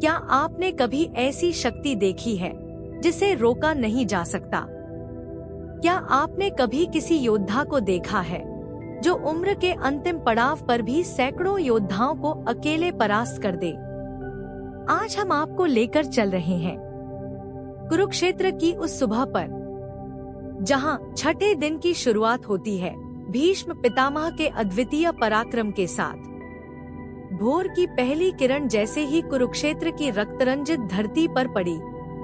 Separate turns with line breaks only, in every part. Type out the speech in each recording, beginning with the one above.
क्या आपने कभी ऐसी शक्ति देखी है जिसे रोका नहीं जा सकता? क्या आपने कभी किसी योद्धा को देखा है जो उम्र के अंतिम पड़ाव पर भी सैकड़ों योद्धाओं को अकेले परास्त कर दे? आज हम आपको लेकर चल रहे हैं कुरुक्षेत्र की उस सुबह पर, जहां छठे दिन की शुरुआत होती है भीष्म पितामह के अद्वितीय पराक्रम के साथ। भोर की पहली किरण जैसे ही कुरुक्षेत्र की रक्तरंजित धरती पर पड़ी,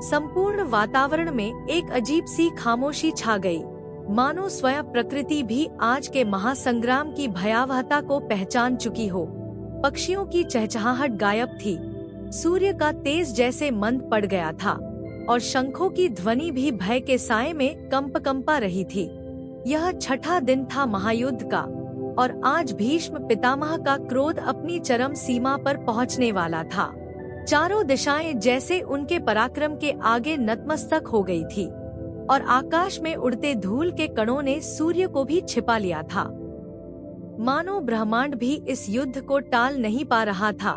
संपूर्ण वातावरण में एक अजीब सी खामोशी छा गई, मानो स्वयं प्रकृति भी आज के महासंग्राम की भयावहता को पहचान चुकी हो। पक्षियों की चहचहाहट गायब थी, सूर्य का तेज जैसे मंद पड़ गया था और शंखों की ध्वनि भी भय के साए में कंपा रही थी। यह छठा दिन था महायुद्ध का और आज भीष्म पितामह का क्रोध अपनी चरम सीमा पर पहुंचने वाला था। चारों दिशाएं जैसे उनके पराक्रम के आगे नतमस्तक हो गई थी और आकाश में उड़ते धूल के कणों ने सूर्य को भी छिपा लिया था। मानो ब्रह्मांड भी इस युद्ध को टाल नहीं पा रहा था।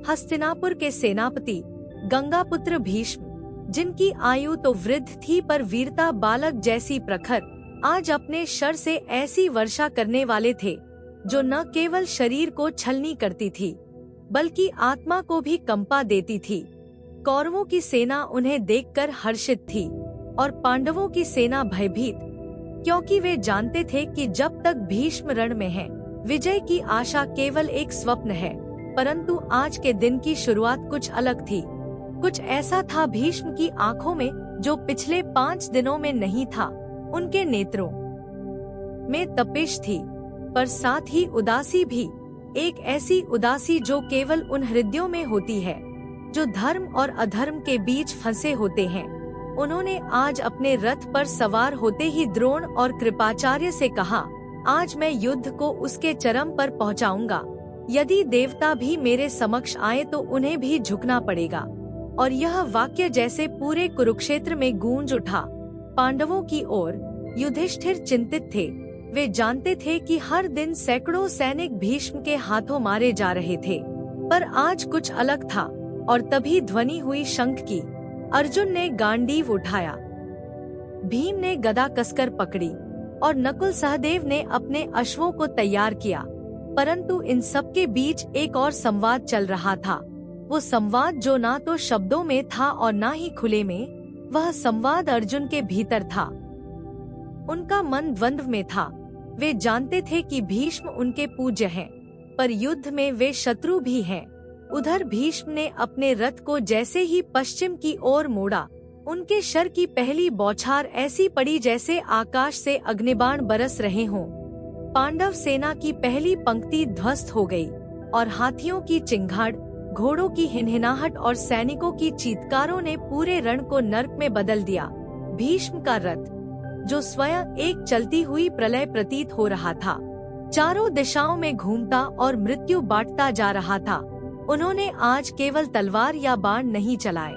हस्तिनापुर के सेनापति गंगापुत्र भीष्म, जिनकी आयु तो वृद्ध थी पर वीरता बालक जैसी प्रखर, आज अपने शर से ऐसी वर्षा करने वाले थे जो न केवल शरीर को छलनी करती थी बल्कि आत्मा को भी कंपा देती थी। कौरवों की सेना उन्हें देखकर हर्षित थी और पांडवों की सेना भयभीत, क्योंकि वे जानते थे कि जब तक भीष्म रण में है, विजय की आशा केवल एक स्वप्न है। परंतु आज के दिन की शुरुआत कुछ अलग थी। कुछ ऐसा था भीष्म की आंखों में जो पिछले 5 दिनों में नहीं था। उनके नेत्रों में तपिश थी, पर साथ ही उदासी भी, एक ऐसी उदासी जो केवल उन हृदयों में होती है जो धर्म और अधर्म के बीच फंसे होते हैं। उन्होंने आज अपने रथ पर सवार होते ही द्रोण और कृपाचार्य से कहा, आज मैं युद्ध को उसके चरम पर पहुंचाऊंगा। यदि देवता भी मेरे समक्ष आए तो उन्हें भी झुकना पड़ेगा। और यह वाक्य जैसे पूरे कुरुक्षेत्र में गूंज उठा। पांडवों की ओर युधिष्ठिर चिंतित थे। वे जानते थे कि हर दिन सैकड़ों सैनिक भीष्म के हाथों मारे जा रहे थे, पर आज कुछ अलग था। और तभी ध्वनि हुई शंख की। अर्जुन ने गांडीव उठाया, भीम ने गदा कसकर पकड़ी और नकुल सहदेव ने अपने अश्वों को तैयार किया। परंतु इन सब के बीच एक और संवाद चल रहा था। वो संवाद जो ना तो शब्दों में था और ना ही खुले में। वह संवाद अर्जुन के भीतर था। उनका मन द्वंद्व में था। वे जानते थे कि भीष्म उनके पूज्य हैं, पर युद्ध में वे शत्रु भी हैं। उधर भीष्म ने अपने रथ को जैसे ही पश्चिम की ओर मोड़ा, उनके शर की पहली बौछार ऐसी पड़ी जैसे आकाश से अग्निबाण बरस रहे हों। पांडव सेना की पहली पंक्ति ध्वस्त हो गई और हाथियों की चिंगाड़, घोड़ों की हिनहिनाहट और सैनिकों की चीत्कारों ने पूरे रण को नर्क में बदल दिया। भीष्म का रथ, जो स्वयं एक चलती हुई प्रलय प्रतीत हो रहा था, चारों दिशाओं में घूमता और मृत्यु बांटता जा रहा था। उन्होंने आज केवल तलवार या बाण नहीं चलाए,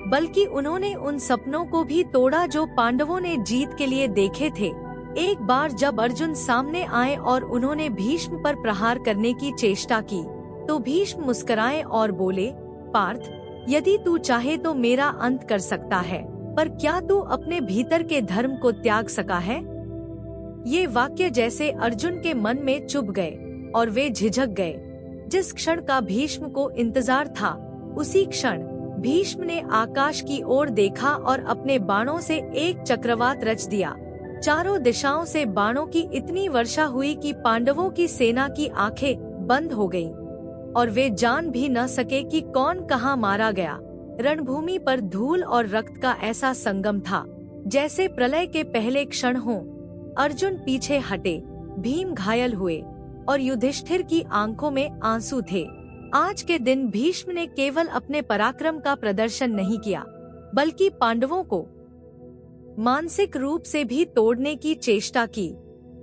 बल्कि उन्होंने उन सपनों को भी तोड़ा जो पांडवों ने जीत के लिए देखे थे। एक बार जब अर्जुन सामने आए और उन्होंने भीष्म पर प्रहार करने की चेष्टा की, तो भीष्म मुस्कुराए और बोले, पार्थ, यदि तू चाहे तो मेरा अंत कर सकता है, पर क्या तू अपने भीतर के धर्म को त्याग सका है? ये वाक्य जैसे अर्जुन के मन में चुभ गए और वे झिझक गए। जिस क्षण का भीष्म को इंतजार था, उसी क्षण भीष्म ने आकाश की ओर देखा और अपने बाणों से एक चक्रवात रच दिया। चारों दिशाओं से बाणों की इतनी वर्षा हुई कि पांडवों की सेना की आंखें बंद हो गईं और वे जान भी न सके कि कौन कहां मारा गया। रणभूमि पर धूल और रक्त का ऐसा संगम था जैसे प्रलय के पहले क्षण हों। अर्जुन पीछे हटे, भीम घायल हुए और युधिष्ठिर की आंखों में आंसू थे। आज के दिन भीष्म ने केवल अपने पराक्रम का प्रदर्शन नहीं किया, बल्कि पांडवों को मानसिक रूप से भी तोड़ने की चेष्टा की,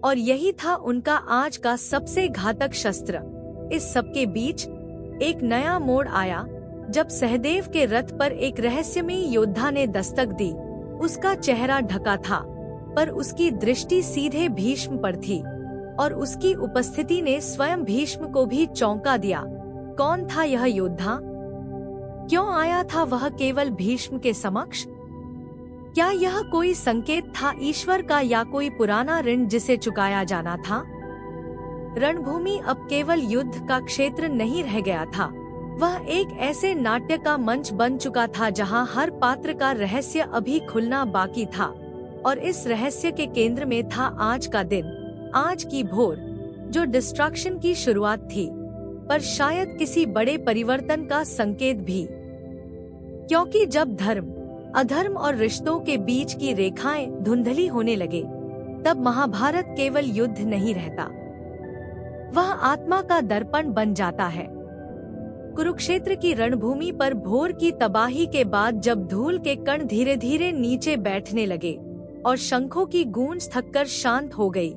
और यही था उनका आज का सबसे घातक शस्त्र। इस सबके बीच एक नया मोड़ आया जब सहदेव के रथ पर एक रहस्यमयी योद्धा ने दस्तक दी। उसका चेहरा ढका था, पर उसकी दृष्टि सीधे भीष्म पर थी और उसकी उपस्थिति ने स्वयं भीष्म को भी चौंका दिया। कौन था यह योद्धा? क्यों आया था वह केवल भीष्म के समक्ष? क्या यह कोई संकेत था ईश्वर का या कोई पुराना ऋण जिसे चुकाया जाना था? रणभूमि अब केवल युद्ध का क्षेत्र नहीं रह गया था, वह एक ऐसे नाट्य का मंच बन चुका था जहां हर पात्र का रहस्य अभी खुलना बाकी था। और इस रहस्य के केंद्र में था आज का दिन, आज की भोर, जो डिस्ट्रक्शन की शुरुआत थी, पर शायद किसी बड़े परिवर्तन का संकेत भी। क्योंकि जब धर्म, अधर्म और रिश्तों के बीच की रेखाएं धुंधली होने लगे, तब महाभारत केवल युद्ध नहीं रहता, वह आत्मा का दर्पण बन जाता है। कुरुक्षेत्र की रणभूमि पर भोर की तबाही के बाद जब धूल के कण धीरे धीरे नीचे बैठने लगे और शंखों की गूंज थककर शांत हो गई,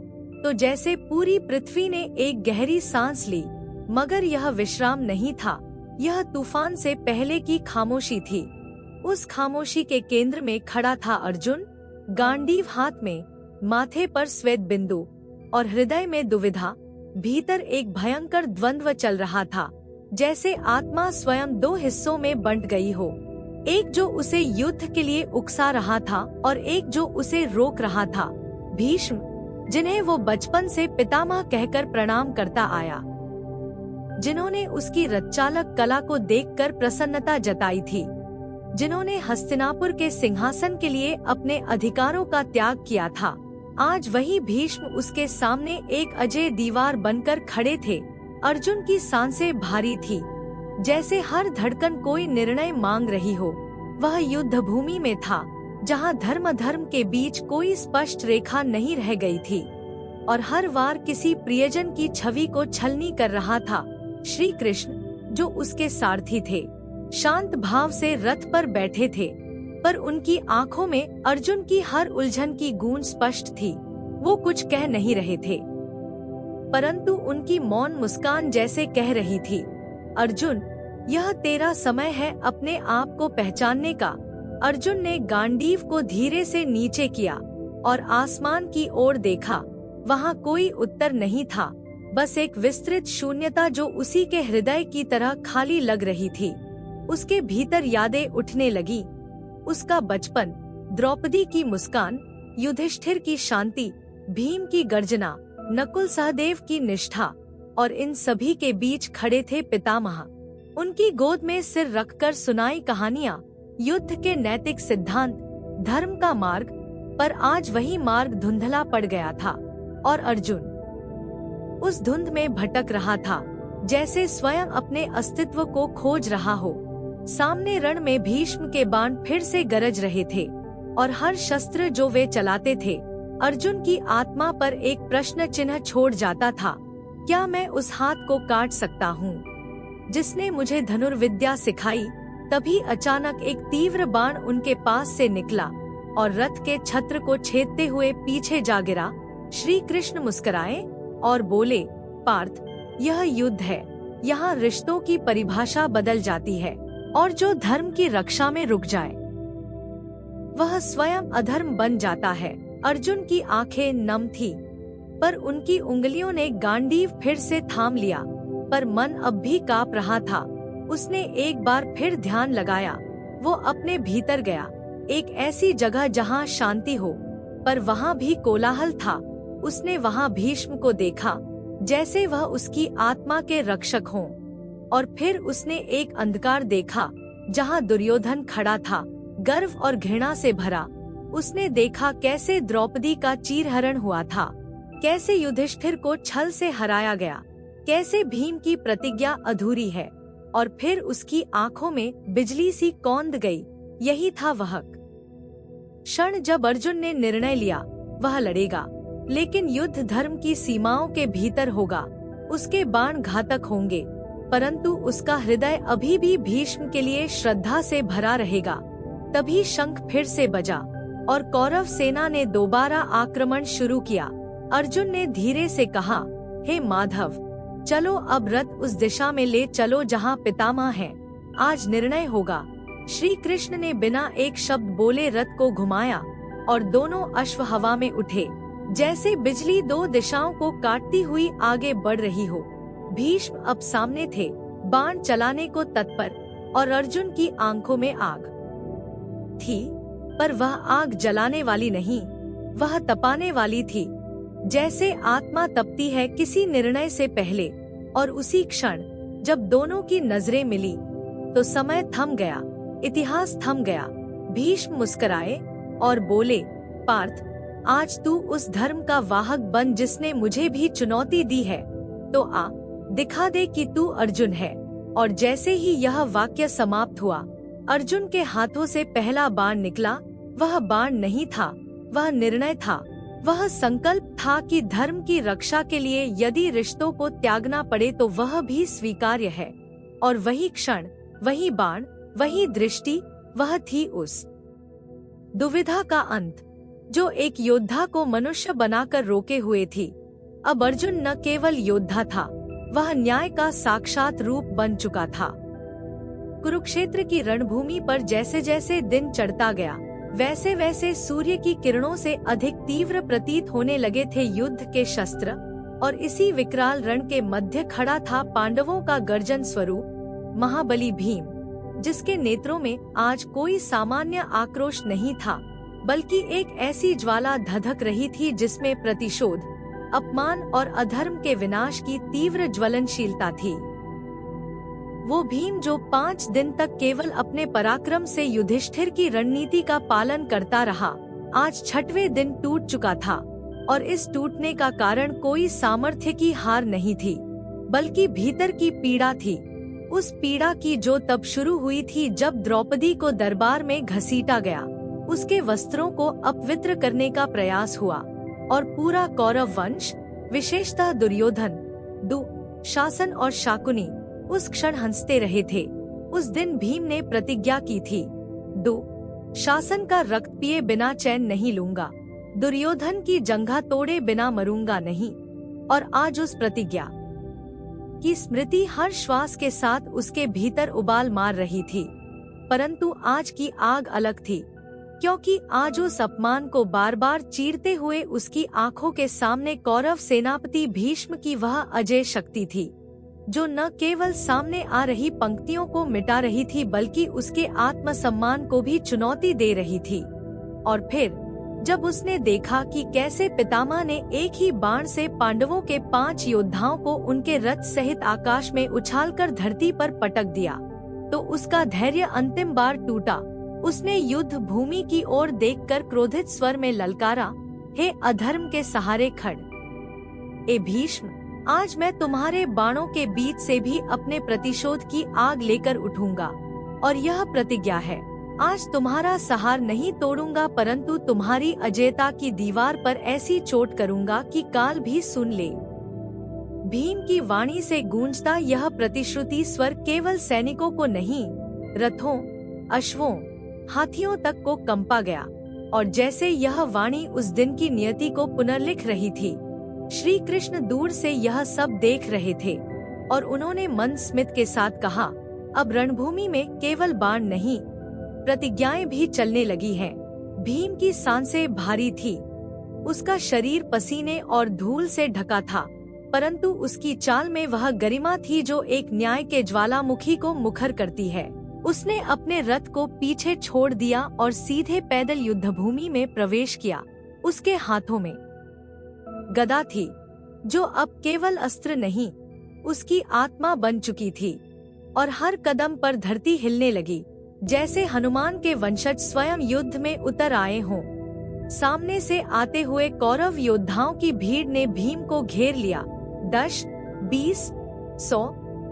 तो जैसे पूरी पृथ्वी ने एक गहरी सांस ली। मगर यह विश्राम नहीं था, यह तूफान से पहले की खामोशी थी। उस खामोशी के केंद्र में खड़ा था अर्जुन, गांडीव हाथ में, माथे पर श्वेत बिंदु और हृदय में दुविधा। भीतर एक भयंकर द्वंद्व चल रहा था, जैसे आत्मा स्वयं दो हिस्सों में बंट गई हो, एक जो उसे युद्ध के लिए उकसा रहा था और एक जो उसे रोक रहा था। भीष्म, जिन्हें वो बचपन से पितामह कहकर प्रणाम करता आया, जिन्होंने उसकी रथचालक कला को देखकर प्रसन्नता जताई थी, जिन्होंने हस्तिनापुर के सिंहासन के लिए अपने अधिकारों का त्याग किया था, आज वही भीष्म उसके सामने एक अजेय दीवार बनकर खड़े थे। अर्जुन की सांसें भारी थी, जैसे हर धड़कन कोई निर्णय मांग रही हो। वह युद्ध भूमि में था, जहां धर्म अधर्म के बीच कोई स्पष्ट रेखा नहीं रह गई थी, और हर वार किसी प्रियजन की छवि को छलनी कर रहा था। श्री कृष्ण, जो उसके सारथी थे, शांत भाव से रथ पर बैठे थे, पर उनकी आंखों में अर्जुन की हर उलझन की गूंज स्पष्ट थी। वो कुछ कह नहीं रहे थे, परंतु उनकी मौन मुस्कान जैसे कह रही थी, अर्जुन, यह तेरा समय है अपने आप को पहचानने का। अर्जुन ने गांडीव को धीरे से नीचे किया और आसमान की ओर देखा। वहाँ कोई उत्तर नहीं था, बस एक विस्तृत शून्यता जो उसी के हृदय की तरह खाली लग रही थी। उसके भीतर यादें उठने लगी, उसका बचपन, द्रौपदी की मुस्कान, युधिष्ठिर की शांति, भीम की गर्जना, नकुल सहदेव की निष्ठा, और इन सभी के बीच खड़े थे पितामह। उनकी गोद में सिर रखकर सुनाई कहानियां, युद्ध के नैतिक सिद्धांत, धर्म का मार्ग। पर आज वही मार्ग धुंधला पड़ गया था, और अर्जुन उस धुंध में भटक रहा था, जैसे स्वयं अपने अस्तित्व को खोज रहा हो। सामने रण में भीष्म के बाण फिर से गरज रहे थे, और हर शस्त्र जो वे चलाते थे, अर्जुन की आत्मा पर एक प्रश्न चिन्ह छोड़ जाता था। क्या मैं उस हाथ को काट सकता हूँ जिसने मुझे धनुर्विद्या सिखाई? तभी अचानक एक तीव्र बाण उनके पास से निकला और रथ के छत्र को छेदते हुए पीछे जा गिरा। श्री कृष्ण मुस्कुराए और बोले, पार्थ, यह युद्ध है, यहाँ रिश्तों की परिभाषा बदल जाती है, और जो धर्म की रक्षा में रुक जाए वह स्वयं अधर्म बन जाता है। अर्जुन की आंखें नम थी, पर उनकी उंगलियों ने गांडीव फिर से थाम लिया, पर मन अब भी कांप रहा था। उसने एक बार फिर ध्यान लगाया। वो अपने भीतर गया, एक ऐसी जगह जहां शांति हो, पर वहां भी कोलाहल था। उसने वहां भीष्म को देखा, जैसे वह उसकी आत्मा के रक्षक हों। और फिर उसने एक अंधकार देखा, जहां दुर्योधन खड़ा था, गर्व और घृणा से भरा। उसने देखा कैसे द्रौपदी का चीरहरण हुआ था, कैसे युधिष्ठिर को छल से हराया गया, कैसे भीम की प्रतिज्ञा अधूरी है। और फिर उसकी आंखों में बिजली सी कौंध गई। यही था वह क्षण जब अर्जुन ने निर्णय लिया, वह लड़ेगा, लेकिन युद्ध धर्म की सीमाओं के भीतर होगा। उसके बाण घातक होंगे, परंतु उसका हृदय अभी भी भीष्म के लिए श्रद्धा से भरा रहेगा। तभी शंख फिर से बजा और कौरव सेना ने दोबारा आक्रमण शुरू किया। अर्जुन ने धीरे से कहा, हे माधव, चलो अब रथ उस दिशा में ले चलो जहां पितामह हैं। आज निर्णय होगा। श्री कृष्ण ने बिना एक शब्द बोले रथ को घुमाया और दोनों अश्व हवा में उठे, जैसे बिजली दो दिशाओं को काटती हुई आगे बढ़ रही हो। भीष्म अब सामने थे, बाण चलाने को तत्पर, और अर्जुन की आंखों में आग थी, पर वह आग जलाने वाली नहीं, वह तपाने वाली थी। जैसे आत्मा तपती है किसी निर्णय से पहले, और उसी क्षण जब दोनों की नजरें मिली तो समय थम गया, इतिहास थम गया। भीष्म मुस्कुराए और बोले, पार्थ, आज तू उस धर्म का वाहक बन जिसने मुझे भी चुनौती दी है, तो आ दिखा दे कि तू अर्जुन है। और जैसे ही यह वाक्य समाप्त हुआ, अर्जुन के हाथों से पहला बाण निकला। वह बाण नहीं था, वह निर्णय था, वह संकल्प था कि धर्म की रक्षा के लिए यदि रिश्तों को त्यागना पड़े तो वह भी स्वीकार्य है। और वही क्षण, वही बाण, वही दृष्टि, वह थी उस दुविधा का अंत जो एक योद्धा को मनुष्य बनाकर रोके हुए थी। अब अर्जुन न केवल योद्धा था, वह न्याय का साक्षात रूप बन चुका था। कुरुक्षेत्र की रणभूमि पर जैसे जैसे दिन चढ़ता गया, वैसे वैसे सूर्य की किरणों से अधिक तीव्र प्रतीत होने लगे थे युद्ध के शस्त्र। और इसी विकराल रण के मध्य खड़ा था पांडवों का गर्जन स्वरूप महाबली भीम, जिसके नेत्रों में आज कोई सामान्य आक्रोश नहीं था, बल्कि एक ऐसी ज्वाला धधक रही थी जिसमें प्रतिशोध, अपमान और अधर्म के विनाश की तीव्र ज्वलनशीलता थी। वो भीम जो 5 दिन तक केवल अपने पराक्रम से युधिष्ठिर की रणनीति का पालन करता रहा, आज 6वें दिन टूट चुका था। और इस टूटने का कारण कोई सामर्थ्य की हार नहीं थी, बल्कि भीतर की पीड़ा थी। उस पीड़ा की जो तब शुरू हुई थी जब द्रौपदी को दरबार में घसीटा गया, उसके वस्त्रों को अपवित्र करने का प्रयास हुआ, और पूरा कौरव वंश, विशेषतः दुर्योधन, दुःशासन और शाकुनी उस क्षण हंसते रहे थे। उस दिन भीम ने प्रतिज्ञा की थी, दुःशासन का रक्त पिए बिना चैन नहीं लूंगा, दुर्योधन की जंघा तोड़े बिना मरूंगा नहीं। और आज उस प्रतिज्ञा की स्मृति हर श्वास के साथ उसके भीतर उबाल मार रही थी। परंतु आज की आग अलग थी, क्योंकि आज उस अपमान को बार बार चीरते हुए उसकी आंखों के सामने कौरव सेनापति भीष्म की वह अजय शक्ति थी, जो न केवल सामने आ रही पंक्तियों को मिटा रही थी बल्कि उसके आत्मसम्मान को भी चुनौती दे रही थी। और फिर जब उसने देखा कि कैसे पितामह ने एक ही बाण से पांडवों के 5 योद्धाओं को उनके रथ सहित आकाश में उछालकर धरती पर पटक दिया, तो उसका धैर्य अंतिम बार टूटा। उसने युद्ध भूमि की ओर देखकर क्रोधित स्वर में ललकारा, हे अधर्म के सहारे खड़, ए भीष्म, आज मैं तुम्हारे बाणों के बीच से भी अपने प्रतिशोध की आग लेकर उठूंगा। और यह प्रतिज्ञा है, आज तुम्हारा सहार नहीं तोड़ूंगा, परंतु तुम्हारी अजेयता की दीवार पर ऐसी चोट करूंगा कि काल भी सुन ले। भीम की वाणी से गूंजता यह प्रतिश्रुति स्वर केवल सैनिकों को नहीं, रथों, अश्वों, हाथियों तक को कंपा गया। और जैसे यह वाणी उस दिन की नियति को पुनर्लिख रही थी, श्री कृष्ण दूर से यह सब देख रहे थे, और उन्होंने मंद स्मित के साथ कहा, अब रणभूमि में केवल बाण नहीं, प्रतिज्ञाएं भी चलने लगी हैं। भीम की सांसें भारी थी, उसका शरीर पसीने और धूल से ढका था, परंतु उसकी चाल में वह गरिमा थी जो एक न्याय के ज्वालामुखी को मुखर करती है। उसने अपने रथ को पीछे छोड़ दिया और सीधे पैदल युद्धभूमि में प्रवेश किया। उसके हाथों में गदा थी, जो अब केवल अस्त्र नहीं, उसकी आत्मा बन चुकी थी। और हर कदम पर धरती हिलने लगी, जैसे हनुमान के वंशज स्वयं युद्ध में उतर आए हों। सामने से आते हुए कौरव योद्धाओं की भीड़ ने भीम को घेर लिया, 10, 20, 100,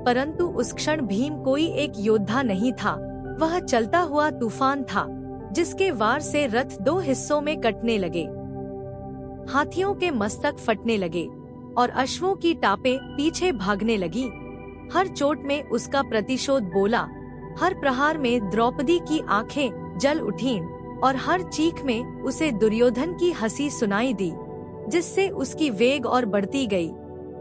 परंतु उस क्षण भीम कोई एक योद्धा नहीं था, वह चलता हुआ तूफान था, जिसके वार से रथ 2 हिस्सों में कटने लगे, हाथियों के मस्तक फटने लगे और अश्वों की टापें पीछे भागने लगी। हर चोट में उसका प्रतिशोध बोला, हर प्रहार में द्रौपदी की आंखें जल उठीं और हर चीख में उसे दुर्योधन की हंसी सुनाई दी, जिससे उसकी वेग और बढ़ती गई।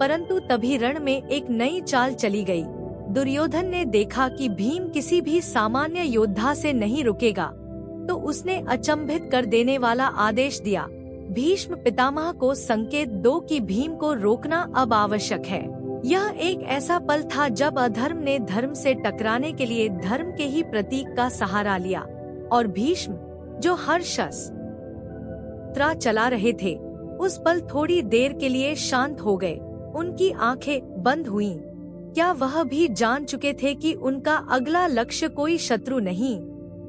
परंतु तभी रण में एक नई चाल चली गई। दुर्योधन ने देखा कि भीम किसी भी सामान्य योद्धा से नहीं रुकेगा, तो उसने अचंभित कर देने वाला आदेश दिया, भीष्म पितामह को संकेत दो कि भीम को रोकना अब आवश्यक है। यह एक ऐसा पल था जब अधर्म ने धर्म से टकराने के लिए धर्म के ही प्रतीक का सहारा लिया, और भीष्म जो हर शस्त्र चला रहे थे, उस पल थोड़ी देर के लिए शांत हो गए। उनकी आंखें बंद हुईं। क्या वह भी जान चुके थे कि उनका अगला लक्ष्य कोई शत्रु नहीं,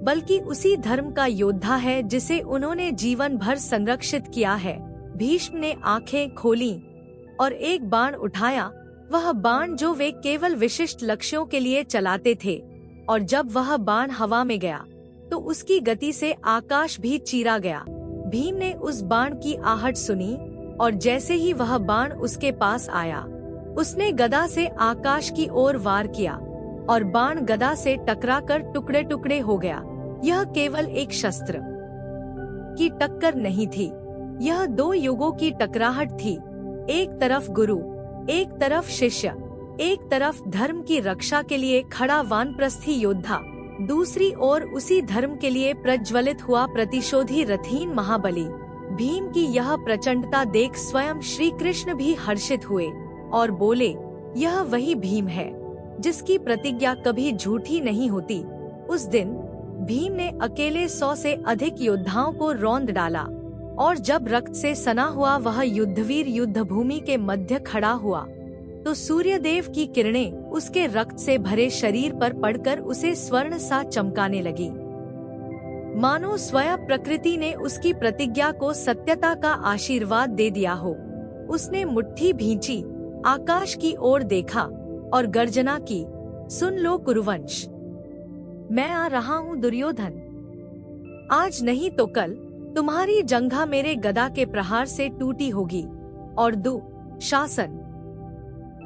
बल्कि उसी धर्म का योद्धा है जिसे उन्होंने जीवन भर संरक्षित किया है। भीष्म ने आंखें खोलीं और एक बाण उठाया, वह बाण जो वे केवल विशिष्ट लक्ष्यों के लिए चलाते थे, और जब वह बाण हवा में गया तो उसकी गति से आकाश भी चीरा गया। भीम ने उस बाण की आहट सुनी, और जैसे ही वह बाण उसके पास आया, उसने गदा से आकाश की ओर वार किया, और बाण गदा से टकराकर टुकड़े टुकड़े हो गया। यह केवल एक शस्त्र की टक्कर नहीं थी, यह दो युगों की टकराहट थी। एक तरफ गुरु, एक तरफ शिष्य, एक तरफ धर्म की रक्षा के लिए खड़ा वानप्रस्थी योद्धा, दूसरी ओर उसी धर्म के लिए प्रज्वलित हुआ प्रतिशोधी रथीन महाबली। भीम की यह प्रचंडता देख स्वयं श्री कृष्ण भी हर्षित हुए और बोले, यह वही भीम है जिसकी प्रतिज्ञा कभी झूठी नहीं होती। उस दिन भीम ने अकेले 100 से अधिक योद्धाओं को रौंद डाला, और जब रक्त से सना हुआ वह युद्धवीर युद्ध भूमि के मध्य खड़ा हुआ, तो सूर्यदेव की किरणें उसके रक्त से भरे शरीर पर पड़कर उसे स्वर्ण सा चमकाने लगी, मानो स्वयं प्रकृति ने उसकी प्रतिज्ञा को सत्यता का आशीर्वाद दे दिया हो। उसने मुट्ठी भींची, आकाश की ओर देखा और गर्जना की, सुन लो कुरुवंश, मैं आ रहा हूँ दुर्योधन। आज नहीं तो कल तुम्हारी जंघा मेरे गदा के प्रहार से टूटी होगी, और शासन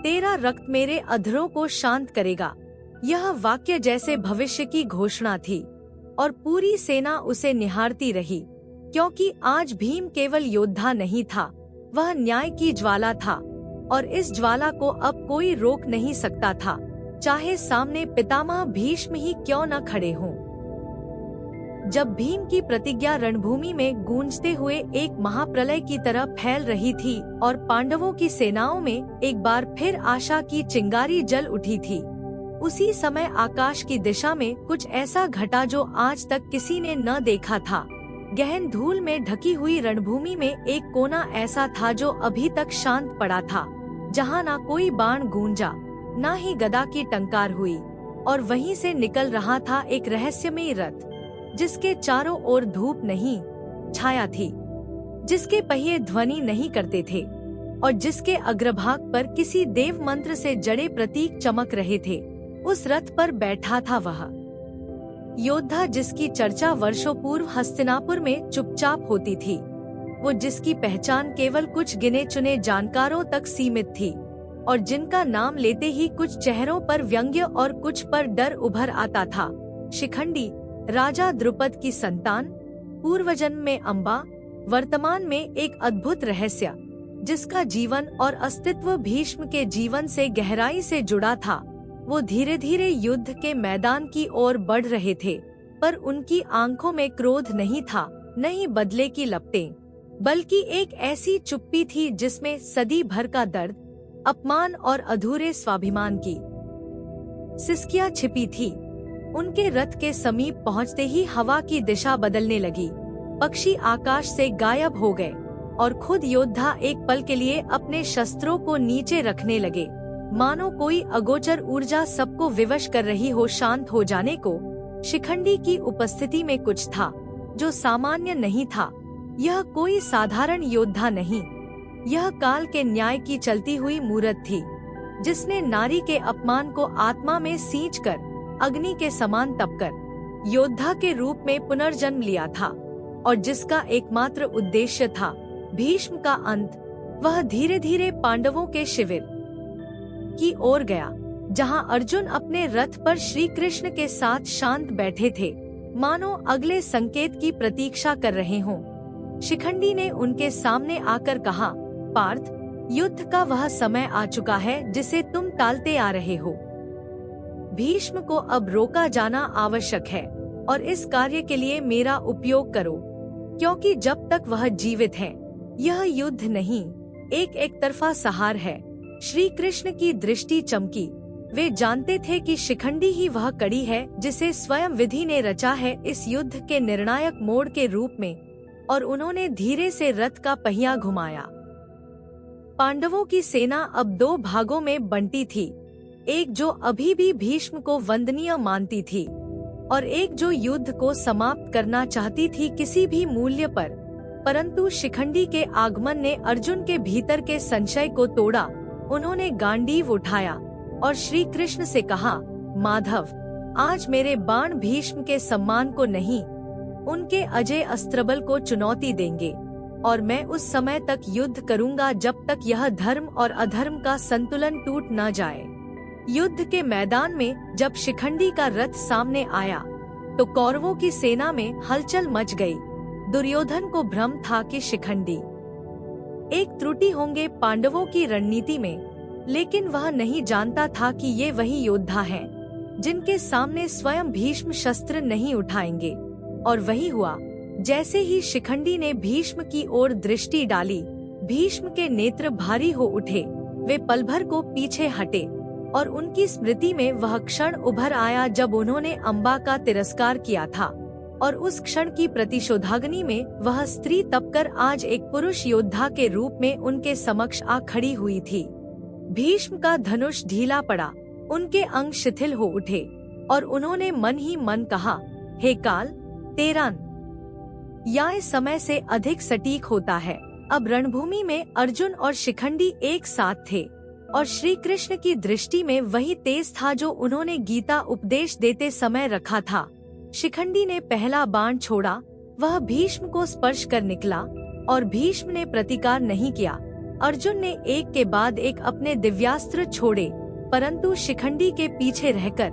तेरा रक्त मेरे अधरों को शांत करेगा। यह वाक्य जैसे भविष्य की घोषणा थी, और पूरी सेना उसे निहारती रही, क्योंकि आज भीम केवल योद्धा नहीं था, वह न्याय की ज्वाला था, और इस ज्वाला को अब कोई रोक नहीं सकता था, चाहे सामने पितामह भीष्म ही क्यों न खड़े हों। जब भीम की प्रतिज्ञा रणभूमि में गूंजते हुए एक महाप्रलय की तरह फैल रही थी, और पांडवों की सेनाओं में एक बार फिर आशा की चिंगारी जल उठी थी, उसी समय आकाश की दिशा में कुछ ऐसा घटा जो आज तक किसी ने न देखा था। गहन धूल में ढकी हुई रणभूमि में एक कोना ऐसा था जो अभी तक शांत पड़ा था, जहाँ न कोई बाण गूंजा, न ही गदा की टंकार हुई, और वहीं से निकल रहा था एक रहस्यमयी रथ, जिसके चारों ओर धूप नहीं छाया थी, जिसके पहिए ध्वनि नहीं करते थे, और जिसके अग्रभाग पर किसी देव मंत्र से जड़े प्रतीक चमक रहे थे। उस रथ पर बैठा था वह योद्धा जिसकी चर्चा वर्षों पूर्व हस्तिनापुर में चुपचाप होती थी, वो जिसकी पहचान केवल कुछ गिने चुने जानकारों तक सीमित थी, और जिनका नाम लेते ही कुछ चेहरों पर व्यंग्य और कुछ पर डर उभर आता था। शिखंडी, राजा द्रुपद की संतान, पूर्वजन्म में अम्बा, वर्तमान में एक अद्भुत रहस्य, जिसका जीवन और अस्तित्व भीष्म के जीवन से गहराई से जुड़ा था। वो धीरे धीरे युद्ध के मैदान की ओर बढ़ रहे थे, पर उनकी आंखों में क्रोध नहीं था, न ही बदले की लपटें, बल्कि एक ऐसी चुप्पी थी जिसमें सदी भर का दर्द, अपमान और अधूरे स्वाभिमान की सिसकियां छिपी थी। उनके रथ के समीप पहुंचते ही हवा की दिशा बदलने लगी, पक्षी आकाश से गायब हो गए, और खुद योद्धा एक पल के लिए अपने शस्त्रों को नीचे रखने लगे, मानो कोई अगोचर ऊर्जा सबको विवश कर रही हो शांत हो जाने को। शिखंडी की उपस्थिति में कुछ था जो सामान्य नहीं था। यह कोई साधारण योद्धा नहीं, यह काल के न्याय की चलती हुई मूरत थी, जिसने नारी के अपमान को आत्मा में सींचकर अग्नि के समान तपकर योद्धा के रूप में पुनर्जन्म लिया था, और जिसका एकमात्र उद्देश्य था भीष्म का अंत। वह धीरे धीरे पांडवों के शिविर की ओर गया, जहां अर्जुन अपने रथ पर श्री कृष्ण के साथ शांत बैठे थे, मानो अगले संकेत की प्रतीक्षा कर रहे हों। शिखंडी ने उनके सामने आकर कहा, पार्थ, युद्ध का वह समय आ चुका है जिसे तुम टालते आ रहे हो। भीष्म को अब रोका जाना आवश्यक है, और इस कार्य के लिए मेरा उपयोग करो, क्योंकि जब तक वह जीवित है, यह युद्ध नहीं, एक तरफा सहार है। श्री कृष्ण की दृष्टि चमकी। वे जानते थे कि शिखंडी ही वह कड़ी है जिसे स्वयं विधि ने रचा है इस युद्ध के निर्णायक मोड़ के रूप में, और उन्होंने धीरे से रथ का पहिया घुमाया। पांडवों की सेना अब दो भागों में बंटी थी, एक जो अभी भी भीष्म को वंदनीय मानती थी और एक जो युद्ध को समाप्त करना चाहती थी किसी भी मूल्य पर। परंतु शिखंडी के आगमन ने अर्जुन के भीतर के संशय को तोड़ा। उन्होंने गांडीव उठाया और श्री कृष्ण से कहा, माधव, आज मेरे बाण भीष्म के सम्मान को नहीं, उनके अजय अस्त्रबल को चुनौती देंगे, और मैं उस समय तक युद्ध करूंगा जब तक यह धर्म और अधर्म का संतुलन टूट न जाए। युद्ध के मैदान में जब शिखंडी का रथ सामने आया तो कौरवों की सेना में हलचल मच गई। दुर्योधन को भ्रम था कि शिखंडी एक त्रुटि होंगे पांडवों की रणनीति में, लेकिन वह नहीं जानता था कि ये वही योद्धा हैं जिनके सामने स्वयं भीष्म शस्त्र नहीं उठाएंगे। और वही हुआ। जैसे ही शिखंडी ने भीष्म की ओर दृष्टि डाली, भीष्म के नेत्र भारी हो उठे। वे पल भर को पीछे हटे और उनकी स्मृति में वह क्षण उभर आया जब उन्होंने अम्बा का तिरस्कार किया था, और उस क्षण की प्रतिशोधाग्नि में वह स्त्री तपकर आज एक पुरुष योद्धा के रूप में उनके समक्ष आ खड़ी हुई थी। भीष्म का धनुष ढीला पड़ा, उनके अंग शिथिल हो उठे और उन्होंने मन ही मन कहा, हे काल, तेरा न्याय समय से अधिक सटीक होता है। अब रणभूमि में अर्जुन और शिखंडी एक साथ थे और श्री कृष्ण की दृष्टि में वही तेज था जो उन्होंने गीता उपदेश देते समय रखा था। शिखंडी ने पहला बाण छोड़ा, वह भीष्म को स्पर्श कर निकला और भीष्म ने प्रतिकार नहीं किया। अर्जुन ने एक के बाद एक अपने दिव्यास्त्र छोड़े, परंतु शिखंडी के पीछे रहकर,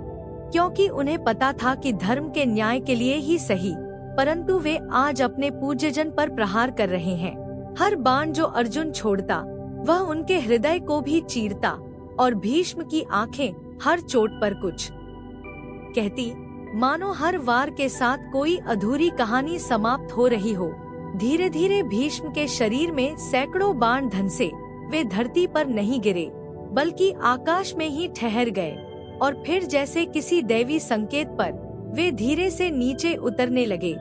क्योंकि उन्हें पता था कि धर्म के न्याय के लिए ही सही, परंतु वे आज अपने पूज्यजन पर प्रहार कर रहे हैं। हर बाण जो अर्जुन छोड़ता वह उनके हृदय को भी चीरता, और भीष्म की आंखें हर चोट पर कुछ कहती, मानो हर वार के साथ कोई अधूरी कहानी समाप्त हो रही हो। धीरे धीरे भीष्म के शरीर में सैकड़ों बाण धंसे। वे धरती पर नहीं गिरे, बल्कि आकाश में ही ठहर गए, और फिर जैसे किसी दैवी संकेत पर वे धीरे से नीचे उतरने लगे।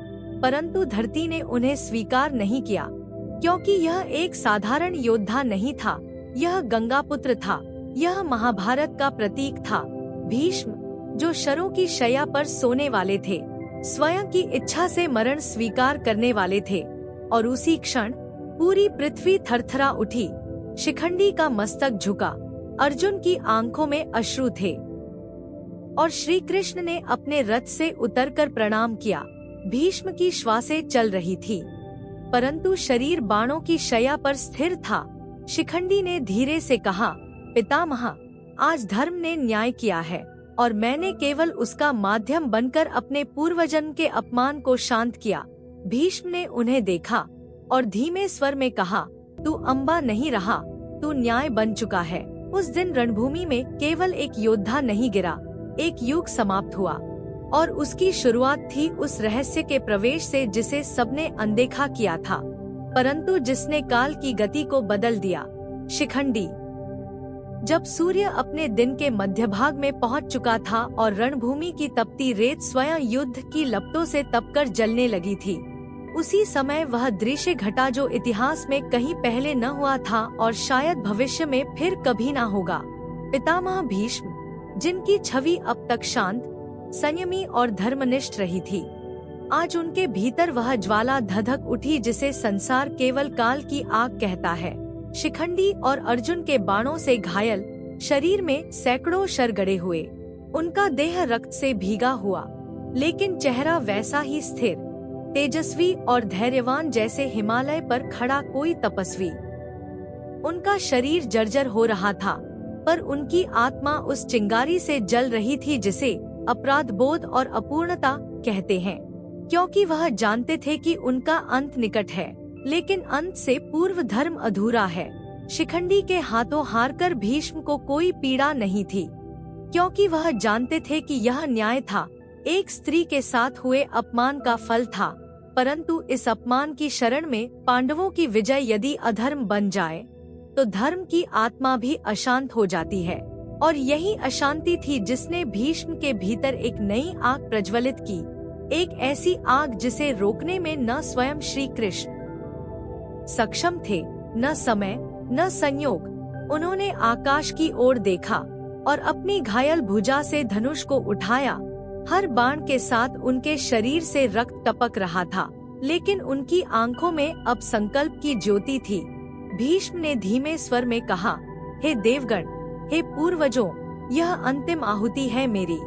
परंतु धरती ने उन्हें स्वीकार नहीं किया, क्योंकि यह एक साधारण योद्धा नहीं था, यह गंगापुत्र था, यह महाभारत का प्रतीक था। भीष्म, जो शरों की शैया पर सोने वाले थे, स्वयं की इच्छा से मरण स्वीकार करने वाले थे, और उसी क्षण पूरी पृथ्वी थरथरा उठी। शिखंडी का मस्तक झुका, अर्जुन की आंखों में अश्रु थे, और श्री कृष्ण ने अपने रथ से उतरकर प्रणाम किया। भीष्म की श्वासें चल रही थी, परंतु शरीर बाणों की शैया पर स्थिर था। शिखंडी ने धीरे से कहा, पितामह, आज धर्म ने न्याय किया है, और मैंने केवल उसका माध्यम बनकर अपने पूर्वजन्म के अपमान को शांत किया। भीष्म ने उन्हें देखा और धीमे स्वर में कहा, तू अम्बा नहीं रहा, तू न्याय बन चुका है। उस दिन रणभूमि में केवल एक योद्धा नहीं गिरा, एक युग समाप्त हुआ, और उसकी शुरुआत थी उस रहस्य के प्रवेश से जिसे सबने अनदेखा किया था, परंतु जिसने काल की गति को बदल दिया। शिखंडी। जब सूर्य अपने दिन के मध्य भाग में पहुंच चुका था और रणभूमि की तपती रेत स्वयं युद्ध की लपटों से तपकर जलने लगी थी, उसी समय वह दृश्य घटा जो इतिहास में कहीं पहले न हुआ था और शायद भविष्य में फिर कभी न होगा। पितामह भीष्म, जिनकी छवि अब तक शांत, संयमी और धर्मनिष्ठ रही थी, आज उनके भीतर वह ज्वाला धधक उठी जिसे संसार केवल काल की आग कहता है। शिखंडी और अर्जुन के बाणों से घायल शरीर में सैकड़ों शर गड़े हुए, उनका देह रक्त से भीगा हुआ, लेकिन चेहरा वैसा ही स्थिर, तेजस्वी और धैर्यवान जैसे हिमालय पर खड़ा कोई तपस्वी। उनका शरीर जर्जर हो रहा था, पर उनकी आत्मा उस चिंगारी से जल रही थी जिसे अपराध बोध और अपूर्णता कहते हैं, क्योंकि वह जानते थे कि उनका अंत निकट है, लेकिन अंत से पूर्व धर्म अधूरा है। शिखंडी के हाथों हारकर भीष्म को कोई पीड़ा नहीं थी, क्योंकि वह जानते थे कि यह न्याय था, एक स्त्री के साथ हुए अपमान का फल था। परंतु इस अपमान की शरण में पांडवों की विजय यदि अधर्म बन जाए तो धर्म की आत्मा भी अशांत हो जाती है। और यही अशांति थी जिसने भीष्म के भीतर एक नई आग प्रज्वलित की, एक ऐसी आग जिसे रोकने में न स्वयं श्री कृष्ण सक्षम थे, न समय, न संयोग। उन्होंने आकाश की ओर देखा और अपनी घायल भुजा से धनुष को उठाया। हर बाण के साथ उनके शरीर से रक्त टपक रहा था, लेकिन उनकी आंखों में अब संकल्प की ज्योति थी। भीष्म ने धीमे स्वर में कहा, हे देवगण, हे पूर्वजों, यह अंतिम आहुति है मेरी।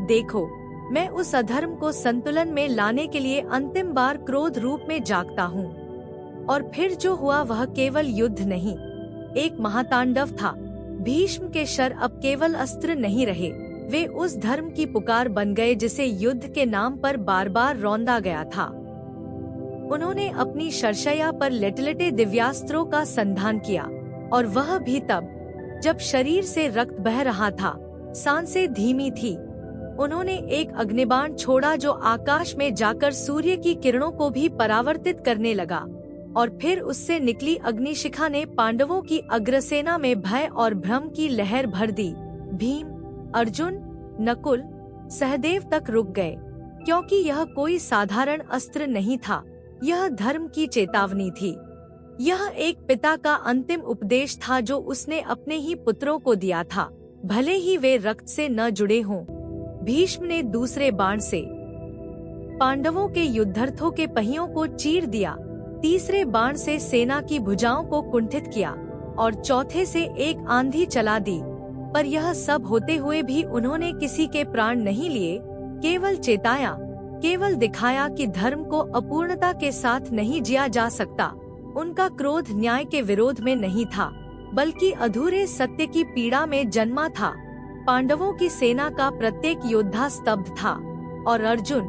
देखो, मैं उस अधर्म को संतुलन में लाने के लिए अंतिम बार क्रोध रूप में जागता हूँ। और फिर जो हुआ वह केवल युद्ध नहीं, एक महातांडव था। भीष्म के शर अब केवल अस्त्र नहीं रहे, वे उस धर्म की पुकार बन गए जिसे युद्ध के नाम पर बार बार रौंदा गया था। उन्होंने अपनी शरशैया पर लेटे-लेटे दिव्यास्त्रों का संधान किया, और वह भी तब जब शरीर से रक्त बह रहा था, सांसें धीमी थी। उन्होंने एक अग्निबाण छोड़ा जो आकाश में जाकर सूर्य की किरणों को भी परावर्तित करने लगा, और फिर उससे निकली अग्निशिखा ने पांडवों की अग्रसेना में भय और भ्रम की लहर भर दी। भीम, अर्जुन, नकुल, सहदेव तक रुक गए, क्योंकि यह कोई साधारण अस्त्र नहीं था, यह धर्म की चेतावनी थी। यह एक पिता का अंतिम उपदेश था जो उसने अपने ही पुत्रों को दिया था, भले ही वे रक्त से न जुड़े हों। भीष्म ने दूसरे बाण से पांडवों के युद्धरथों के पहियों को चीर दिया, तीसरे बाण से सेना की भुजाओं को कुंठित किया, और चौथे से एक आंधी चला दी। पर यह सब होते हुए भी उन्होंने किसी के प्राण नहीं लिए, केवल चेताया, केवल दिखाया कि धर्म को अपूर्णता के साथ नहीं जिया जा सकता। उनका क्रोध न्याय के विरोध में नहीं था, बल्कि अधूरे सत्य की पीड़ा में जन्मा था। पांडवों की सेना का प्रत्येक योद्धा स्तब्ध था, और अर्जुन,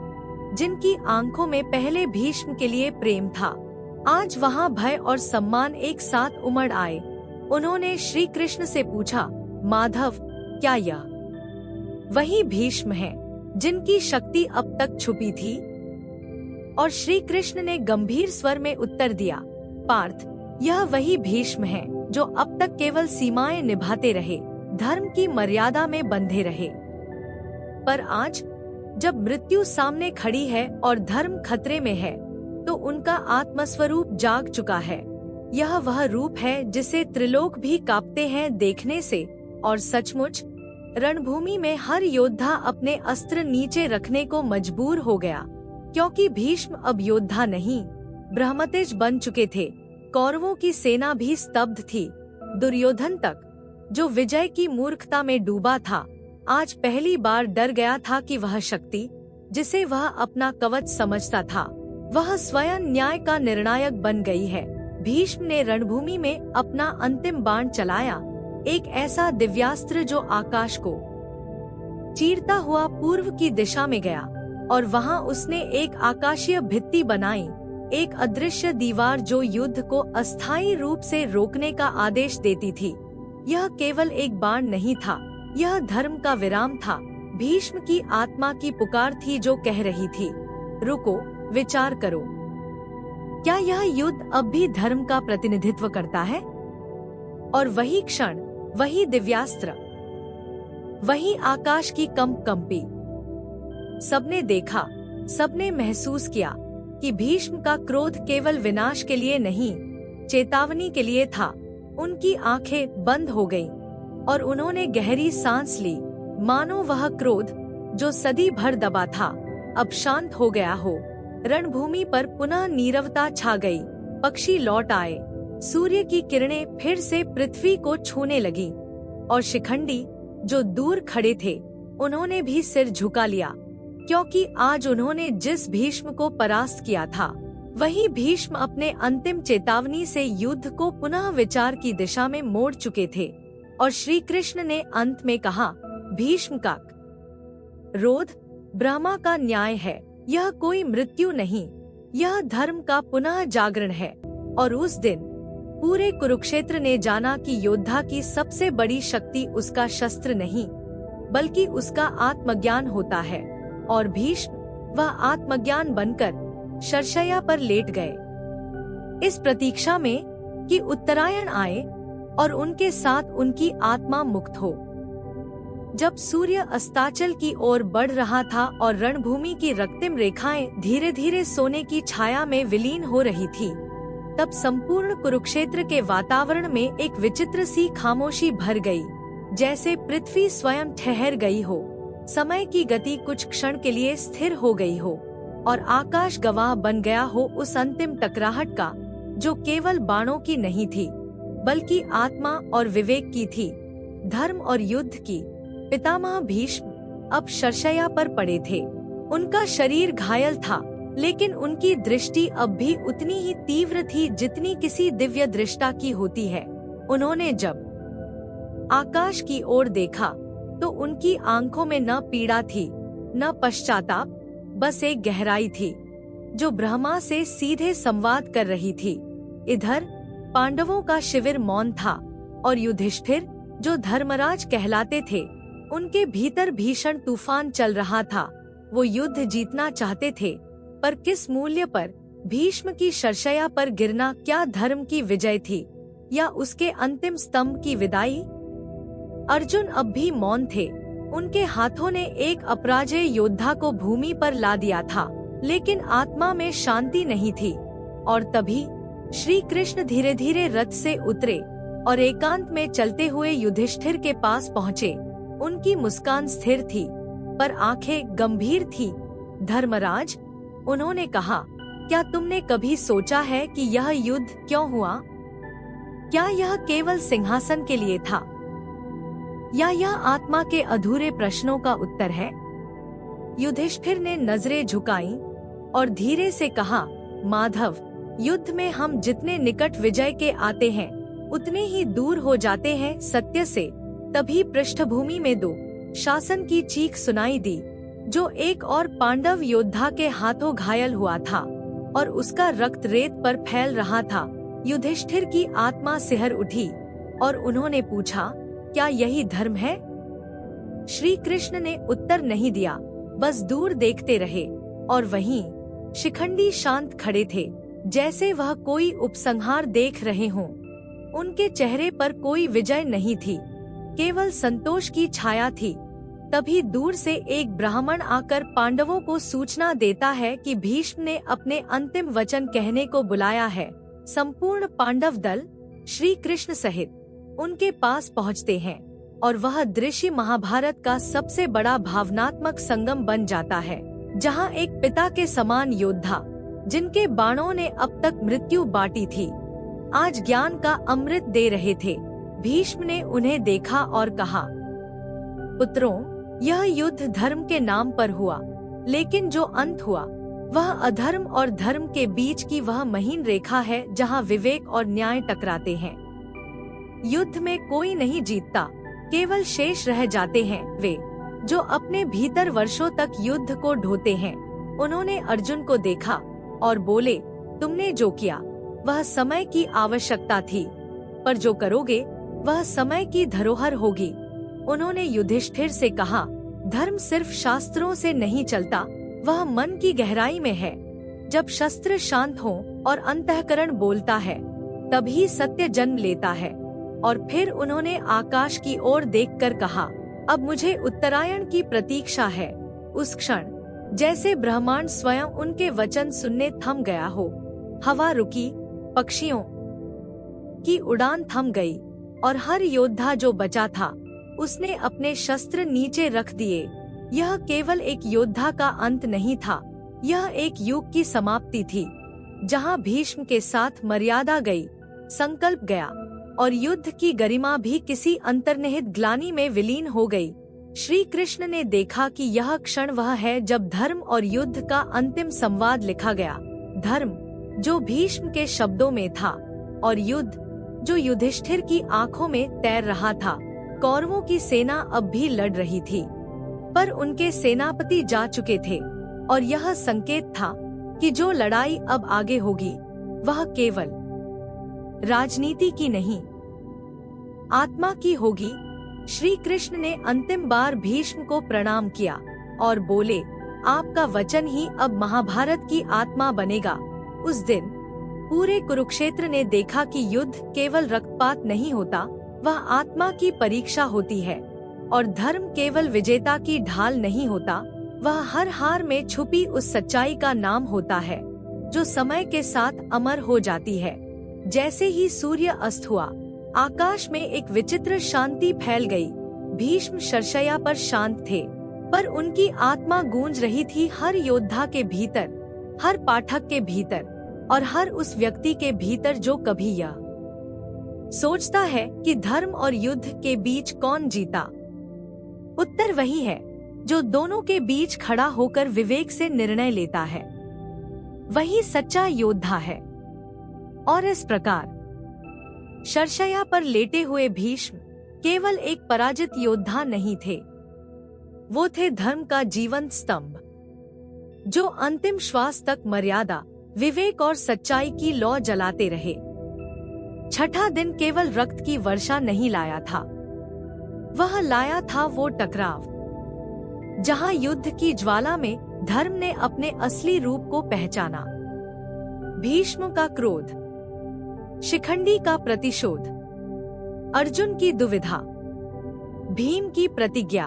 जिनकी आंखों में पहले भीष्म के लिए प्रेम था, आज वहाँ भय और सम्मान एक साथ उमड़ आए। उन्होंने श्री कृष्ण से पूछा, माधव, क्या यह वही भीष्म है जिनकी शक्ति अब तक छुपी थी? और श्री कृष्ण ने गंभीर स्वर में उत्तर दिया, पार्थ, यह वही भीष्म है जो अब तक केवल सीमाएं निभाते रहे, धर्म की मर्यादा में बंधे रहे। पर आज जब मृत्यु सामने खड़ी है और धर्म खतरे में है, तो उनका आत्मस्वरूप जाग चुका है। यह वह रूप है जिसे त्रिलोक भी कांपते हैं देखने से, और सचमुच रणभूमि में हर योद्धा अपने अस्त्र नीचे रखने को मजबूर हो गया, क्योंकि भीष्म अब योद्धा नहीं, ब्रह्मतेज बन चुके थे। कौरवों की सेना भी स्तब्ध थी। दुर्योधन तक, जो विजय की मूर्खता में डूबा था, आज पहली बार डर गया था कि वह शक्ति, जिसे वह अपना कवच समझता था, वह स्वयं न्याय का निर्णायक बन गई है। भीष्म ने रणभूमि में अपना अंतिम बाण चलाया, एक ऐसा दिव्यास्त्र जो आकाश को चीरता हुआ पूर्व की दिशा में गया, और वहां उसने एक आकाशीय भित्ति बनाई, एक अदृश्य दीवार जो युद्ध को अस्थायी रूप से रोकने का आदेश देती थी। यह केवल एक बाण नहीं था, यह धर्म का विराम था। भीष्म की आत्मा की पुकार थी जो कह रही थी, रुको, विचार करो, क्या यह युद्ध अब भी धर्म का प्रतिनिधित्व करता है? और वही क्षण, वही दिव्यास्त्र, वही आकाश की कंपी। सबने देखा, सबने महसूस किया कि भीष्म का क्रोध केवल विनाश के लिए नहीं, चेतावनी के लिए था। उनकी आंखें बंद हो गईं, और उन्होंने गहरी सांस ली, मानो वह क्रोध जो सदी भर दबा था, अब शांत हो गया हो। रणभूमि पर पुनः नीरवता छा गई, पक्षी लौट आए, सूर्य की किरणें फिर से पृथ्वी को छूने लगी, और शिखंडी जो दूर खड़े थे, उन्होंने भी सिर झुका लिया, क्योंकि आज उन्होंने जिस भीष्म को परास्त किया था, वही भीष्म अपने अंतिम चेतावनी से युद्ध को पुनः विचार की दिशा में मोड़ चुके थे। और श्री कृष्ण ने अंत में कहा, भीष्म का क्रोध ब्रह्मा का न्याय है, यह कोई मृत्यु नहीं, यह धर्म का पुनः जागरण है। और उस दिन पूरे कुरुक्षेत्र ने जाना कि योद्धा की सबसे बड़ी शक्ति उसका शस्त्र नहीं, बल्कि उसका आत्मज्ञान होता है। और भीष्म वह आत्मज्ञान बनकर शरशैया पर लेट गए। इस प्रतीक्षा में कि उत्तरायण आए और उनके साथ उनकी आत्मा मुक्त हो। जब सूर्य अस्ताचल की ओर बढ़ रहा था और रणभूमि की रक्तिम रेखाएं धीरे धीरे सोने की छाया में विलीन हो रही थी, तब संपूर्ण कुरुक्षेत्र के वातावरण में एक विचित्र सी खामोशी भर गई, जैसे पृथ्वी स्वयं ठहर गई हो, समय की गति कुछ क्षण के लिए स्थिर हो गई हो और आकाश गवाह बन गया हो उस अंतिम टकराहट का, जो केवल बाणों की नहीं थी बल्कि आत्मा और विवेक की थी, धर्म और युद्ध की। पितामह भीष्म अब शरशय्या पर पड़े थे। उनका शरीर घायल था, लेकिन उनकी दृष्टि अब भी उतनी ही तीव्र थी जितनी किसी दिव्य दृष्टा की होती है। उन्होंने जब आकाश की ओर देखा तो उनकी आंखों में न पीड़ा थी न पश्चाताप, बस एक गहराई थी जो ब्रह्मा से सीधे संवाद कर रही थी। इधर पांडवों का शिविर मौन था और युधिष्ठिर, जो धर्मराज कहलाते थे, उनके भीतर भीषण तूफान चल रहा था। वो युद्ध जीतना चाहते थे, पर किस मूल्य पर? भीष्म की शरशय्या पर गिरना क्या धर्म की विजय थी या उसके अंतिम स्तंभ की विदाई? अर्जुन अब भी मौन थे। उनके हाथों ने एक अपराजय योद्धा को भूमि पर ला दिया था, लेकिन आत्मा में शांति नहीं थी। और तभी श्री कृष्ण धीरे धीरे रथ से उतरे और एकांत में चलते हुए युधिष्ठिर के पास पहुँचे। उनकी मुस्कान स्थिर थी, पर आंखें गंभीर थी। धर्मराज, उन्होंने कहा, क्या तुमने कभी सोचा है कि यह युद्ध क्यों हुआ? क्या यह केवल सिंहासन के लिए था, या यह आत्मा के अधूरे प्रश्नों का उत्तर है? युधिष्ठिर ने नजरें झुकाईं और धीरे से कहा, माधव, युद्ध में हम जितने निकट विजय के आते हैं, उतने ही दूर हो जाते हैं सत्य से। तभी पृष्ठभूमि में दो शासन की चीख सुनाई दी, जो एक और पांडव योद्धा के हाथों घायल हुआ था और उसका रक्त रेत पर फैल रहा था। युधिष्ठिर की आत्मा सिहर उठी और उन्होंने पूछा, क्या यही धर्म है? श्री कृष्ण ने उत्तर नहीं दिया, बस दूर देखते रहे। और वहीं शिखंडी शांत खड़े थे, जैसे वह कोई उपसंहार देख रहे हों। उनके चेहरे पर कोई विजय नहीं थी, केवल संतोष की छाया थी। तभी दूर से एक ब्राह्मण आकर पांडवों को सूचना देता है कि भीष्म ने अपने अंतिम वचन कहने को बुलाया है। संपूर्ण पांडव दल श्री कृष्ण सहित उनके पास पहुंचते हैं और वह दृश्य महाभारत का सबसे बड़ा भावनात्मक संगम बन जाता है, जहां एक पिता के समान योद्धा, जिनके बाणों ने अब तक मृत्यु बांटी थी, आज ज्ञान का अमृत दे रहे थे। भीष्म ने उन्हें देखा और कहा, पुत्रों, यह युद्ध धर्म के नाम पर हुआ, लेकिन जो अंत हुआ वह अधर्म और धर्म के बीच की वह महीन रेखा है जहां विवेक और न्याय टकराते हैं। युद्ध में कोई नहीं जीतता, केवल शेष रह जाते हैं वे जो अपने भीतर वर्षों तक युद्ध को ढोते हैं। उन्होंने अर्जुन को देखा और बोले, तुमने जो किया वह समय की आवश्यकता थी, पर जो करोगे वह समय की धरोहर होगी। उन्होंने युधिष्ठिर से कहा, धर्म सिर्फ शास्त्रों से नहीं चलता, वह मन की गहराई में है। जब शस्त्र शांत हो और अंतःकरण बोलता है, तभी सत्य जन्म लेता है। और फिर उन्होंने आकाश की ओर देखकर कहा, अब मुझे उत्तरायण की प्रतीक्षा है। उस क्षण जैसे ब्रह्मांड स्वयं उनके वचन सुनने थम गया हो। हवा रुकी, पक्षियों की उड़ान थम गई और हर योद्धा जो बचा था उसने अपने शस्त्र नीचे रख दिए। यह केवल एक योद्धा का अंत नहीं था, यह एक युग की समाप्ति थी, जहां भीष्म के साथ मर्यादा गई, संकल्प गया और युद्ध की गरिमा भी किसी अंतर्निहित ग्लानि में विलीन हो गई। श्री कृष्ण ने देखा कि यह क्षण वह है जब धर्म और युद्ध का अंतिम संवाद लिखा गया। धर्म जो भीष्म के शब्दों में था और युद्ध जो युधिष्ठिर की आंखों में तैर रहा था। कौरवों की सेना अब भी लड़ रही थी, पर उनके सेनापति जा चुके थे और यह संकेत था कि जो लड़ाई अब आगे होगी वह केवल राजनीति की नहीं, आत्मा की होगी। श्री कृष्ण ने अंतिम बार भीष्म को प्रणाम किया और बोले, आपका वचन ही अब महाभारत की आत्मा बनेगा। उस दिन पूरे कुरुक्षेत्र ने देखा कि युद्ध केवल रक्तपात नहीं होता, वह आत्मा की परीक्षा होती है, और धर्म केवल विजेता की ढाल नहीं होता, वह हर हार में छुपी उस सच्चाई का नाम होता है जो समय के साथ अमर हो जाती है। जैसे ही सूर्य अस्त हुआ, आकाश में एक विचित्र शांति फैल गई। भीष्म शरशय्या पर शांत थे, पर उनकी आत्मा गूंज रही थी हर योद्धा के भीतर, हर पाठक के भीतर, और हर उस व्यक्ति के भीतर जो कभी यह सोचता है कि धर्म और युद्ध के बीच कौन जीता। उत्तर वही है जो दोनों के बीच खड़ा होकर विवेक से निर्णय लेता है। वही सच्चा योद्धा है। और इस प्रकार शरशय्या पर लेटे हुए भीष्म केवल एक पराजित योद्धा नहीं थे, वो थे धर्म का जीवंत स्तंभ, जो अंतिम श्वास तक मर्यादा, विवेक और सच्चाई की लौ जलाते रहे। छठा दिन केवल रक्त की वर्षा नहीं लाया था, वह लाया था वो टकराव, जहां युद्ध की ज्वाला में धर्म ने अपने असली रूप को पहचाना। भीष्म का क्रोध, शिखंडी का प्रतिशोध, अर्जुन की दुविधा, भीम की प्रतिज्ञा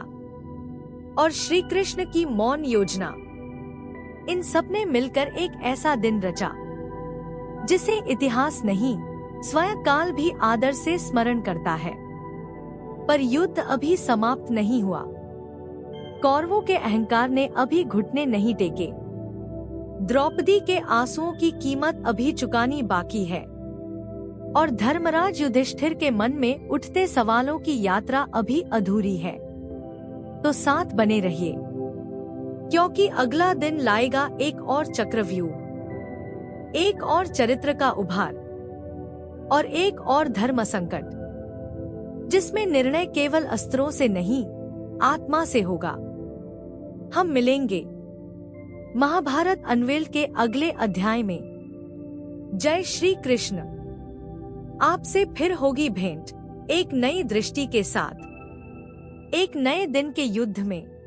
और श्री कृष्ण की मौन योजना, इन सब ने मिलकर एक ऐसा दिन रचा जिसे इतिहास नहीं, स्वयं काल भी आदर से स्मरण करता है। पर युद्ध अभी समाप्त नहीं हुआ। कौरवों के अहंकार ने अभी घुटने नहीं टेके। द्रौपदी के आंसुओं की कीमत अभी चुकानी बाकी है, और धर्मराज युधिष्ठिर के मन में उठते सवालों की यात्रा अभी अधूरी है। तो साथ बने रहिए, क्योंकि अगला दिन लाएगा एक और चक्रव्यूह, एक और चरित्र का उभार, और एक और धर्म संकट, जिसमें निर्णय केवल अस्त्रों से नहीं, आत्मा से होगा। हम मिलेंगे महाभारत अनवेल के अगले अध्याय में। जय श्री कृष्ण। आपसे फिर होगी भेंट एक नई दृष्टि के साथ, एक नए दिन के युद्ध में।